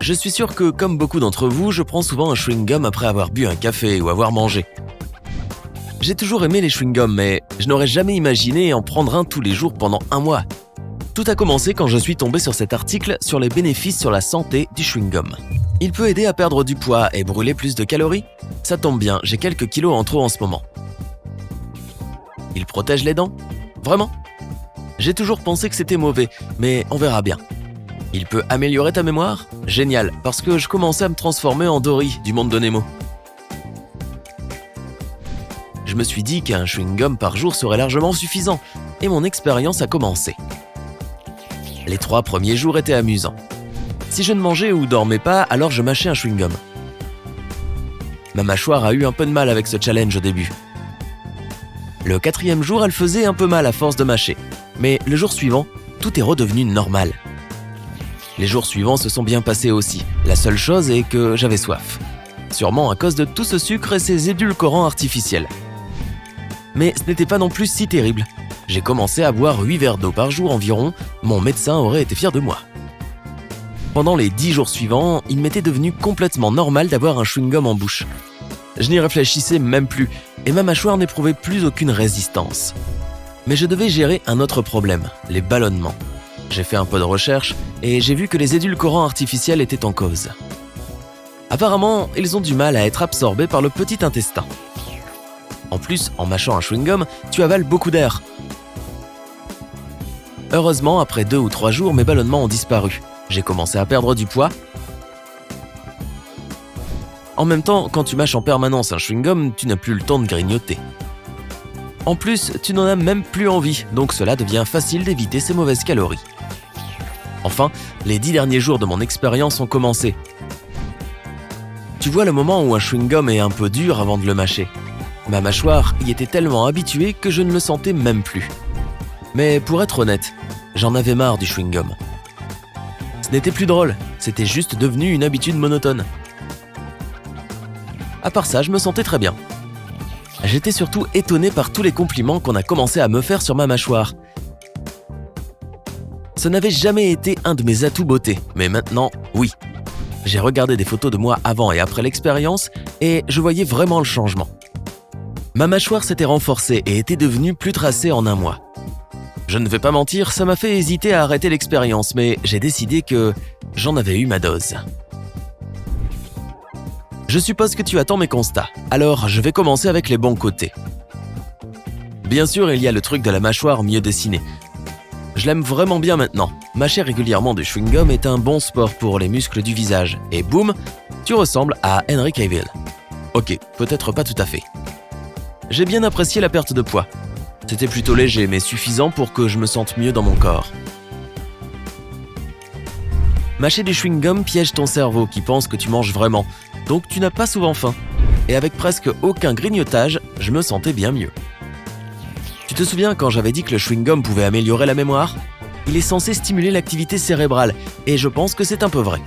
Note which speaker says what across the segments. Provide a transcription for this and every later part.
Speaker 1: Je suis sûr que, comme beaucoup d'entre vous, je prends souvent un chewing-gum après avoir bu un café ou avoir mangé. J'ai toujours aimé les chewing-gums, mais je n'aurais jamais imaginé en prendre un tous les jours pendant un mois. Tout a commencé quand je suis tombé sur cet article sur les bénéfices sur la santé du chewing-gum. Il peut aider à perdre du poids et brûler plus de calories. Ça tombe bien, j'ai quelques kilos en trop en ce moment. Il protège les dents? Vraiment? J'ai toujours pensé que c'était mauvais, mais on verra bien. Il peut améliorer ta mémoire? Génial, parce que je commençais à me transformer en Dory du monde de Nemo. Je me suis dit qu'un chewing-gum par jour serait largement suffisant, et mon expérience a commencé. Les 3 premiers jours étaient amusants. Si je ne mangeais ou dormais pas, alors je mâchais un chewing-gum. Ma mâchoire a eu un peu de mal avec ce challenge au début. Le 4e jour, elle faisait un peu mal à force de mâcher, mais le jour suivant, tout est redevenu normal. Les jours suivants se sont bien passés aussi. La seule chose est que j'avais soif. Sûrement à cause de tout ce sucre et ces édulcorants artificiels. Mais ce n'était pas non plus si terrible. J'ai commencé à boire 8 verres d'eau par jour environ. Mon médecin aurait été fier de moi. Pendant les 10 jours suivants, il m'était devenu complètement normal d'avoir un chewing-gum en bouche. Je n'y réfléchissais même plus et ma mâchoire n'éprouvait plus aucune résistance. Mais je devais gérer un autre problème, les ballonnements. J'ai fait un peu de recherche et j'ai vu que les édulcorants artificiels étaient en cause. Apparemment, ils ont du mal à être absorbés par le petit intestin. En plus, en mâchant un chewing-gum, tu avales beaucoup d'air. Heureusement, après 2 ou 3 jours, mes ballonnements ont disparu. J'ai commencé à perdre du poids. En même temps, quand tu mâches en permanence un chewing-gum, tu n'as plus le temps de grignoter. En plus, tu n'en as même plus envie, donc cela devient facile d'éviter ces mauvaises calories. Enfin, les 10 derniers jours de mon expérience ont commencé. Tu vois le moment où un chewing-gum est un peu dur avant de le mâcher. Ma mâchoire y était tellement habituée que je ne le sentais même plus. Mais pour être honnête, j'en avais marre du chewing-gum. Ce n'était plus drôle, c'était juste devenu une habitude monotone. À part ça, je me sentais très bien. J'étais surtout étonné par tous les compliments qu'on a commencé à me faire sur ma mâchoire. Ce n'avait jamais été un de mes atouts beauté, mais maintenant, oui. J'ai regardé des photos de moi avant et après l'expérience et je voyais vraiment le changement. Ma mâchoire s'était renforcée et était devenue plus tracée en un mois. Je ne vais pas mentir, ça m'a fait hésiter à arrêter l'expérience, mais j'ai décidé que j'en avais eu ma dose. Je suppose que tu attends mes constats, alors je vais commencer avec les bons côtés. Bien sûr, il y a le truc de la mâchoire mieux dessinée. Je l'aime vraiment bien maintenant. Mâcher régulièrement du chewing-gum est un bon sport pour les muscles du visage. Et boum, tu ressembles à Henry Cavill. Ok, peut-être pas tout à fait. J'ai bien apprécié la perte de poids. C'était plutôt léger, mais suffisant pour que je me sente mieux dans mon corps. Mâcher du chewing-gum piège ton cerveau qui pense que tu manges vraiment, donc tu n'as pas souvent faim. Et avec presque aucun grignotage, je me sentais bien mieux. Tu te souviens quand j'avais dit que le chewing-gum pouvait améliorer la mémoire? Il est censé stimuler l'activité cérébrale, et je pense que c'est un peu vrai.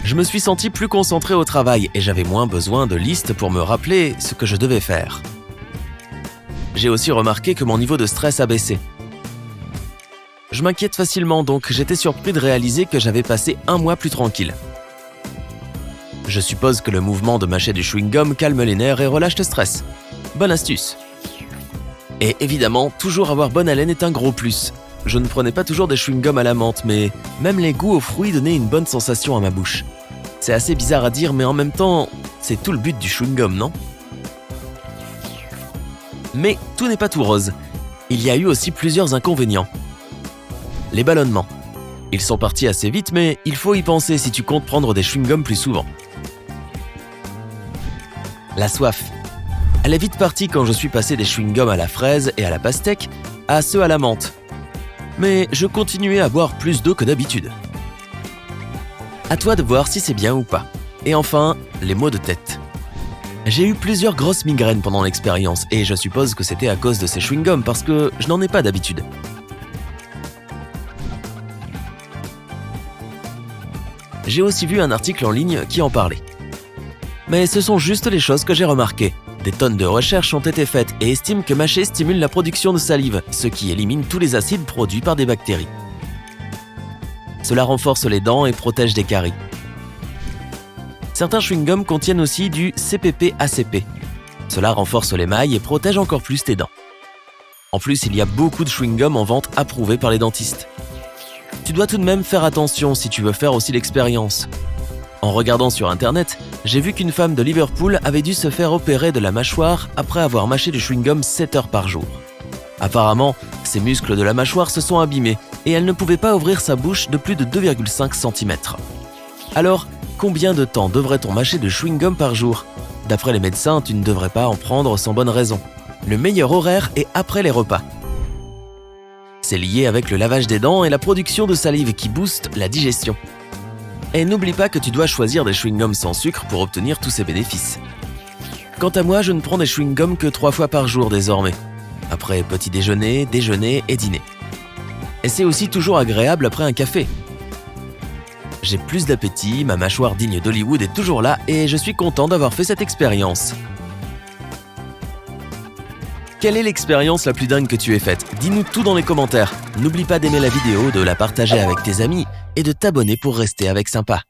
Speaker 1: Je me suis senti plus concentré au travail et j'avais moins besoin de listes pour me rappeler ce que je devais faire. J'ai aussi remarqué que mon niveau de stress a baissé. Je m'inquiète facilement, donc j'étais surpris de réaliser que j'avais passé un mois plus tranquille. Je suppose que le mouvement de mâcher du chewing-gum calme les nerfs et relâche le stress. Bonne astuce. Et évidemment, toujours avoir bonne haleine est un gros plus. Je ne prenais pas toujours des chewing-gums à la menthe, mais même les goûts aux fruits donnaient une bonne sensation à ma bouche. C'est assez bizarre à dire, mais en même temps, c'est tout le but du chewing-gum, non? Mais tout n'est pas tout rose. Il y a eu aussi plusieurs inconvénients. Les ballonnements. Ils sont partis assez vite, mais il faut y penser si tu comptes prendre des chewing-gums plus souvent. La soif. Elle est vite partie quand je suis passé des chewing-gums à la fraise et à la pastèque à ceux à la menthe. Mais je continuais à boire plus d'eau que d'habitude. À toi de voir si c'est bien ou pas. Et enfin, les maux de tête. J'ai eu plusieurs grosses migraines pendant l'expérience et je suppose que c'était à cause de ces chewing-gums parce que je n'en ai pas d'habitude. J'ai aussi vu un article en ligne qui en parlait. Mais ce sont juste les choses que j'ai remarquées. Des tonnes de recherches ont été faites et estiment que mâcher stimule la production de salive, ce qui élimine tous les acides produits par des bactéries. Cela renforce les dents et protège des caries. Certains chewing-gums contiennent aussi du CPP-ACP. Cela renforce l'émail et protège encore plus tes dents. En plus, il y a beaucoup de chewing-gums en vente approuvés par les dentistes. Tu dois tout de même faire attention si tu veux faire aussi l'expérience. En regardant sur internet, j'ai vu qu'une femme de Liverpool avait dû se faire opérer de la mâchoire après avoir mâché du chewing-gum 7 heures par jour. Apparemment, ses muscles de la mâchoire se sont abîmés et elle ne pouvait pas ouvrir sa bouche de plus de 2,5 cm. Alors, combien de temps devrait-on mâcher de chewing-gum par jour ? D'après les médecins, tu ne devrais pas en prendre sans bonne raison. Le meilleur horaire est après les repas. C'est lié avec le lavage des dents et la production de salive qui booste la digestion. Et n'oublie pas que tu dois choisir des chewing-gums sans sucre pour obtenir tous ces bénéfices. Quant à moi, je ne prends des chewing-gums que 3 fois par jour désormais, après petit déjeuner, déjeuner et dîner. Et c'est aussi toujours agréable après un café. J'ai plus d'appétit, ma mâchoire digne d'Hollywood est toujours là et je suis content d'avoir fait cette expérience. Quelle est l'expérience la plus dingue que tu aies faite ? Dis-nous tout dans les commentaires. N'oublie pas d'aimer la vidéo, de la partager avec tes amis et de t'abonner pour rester avec Sympa.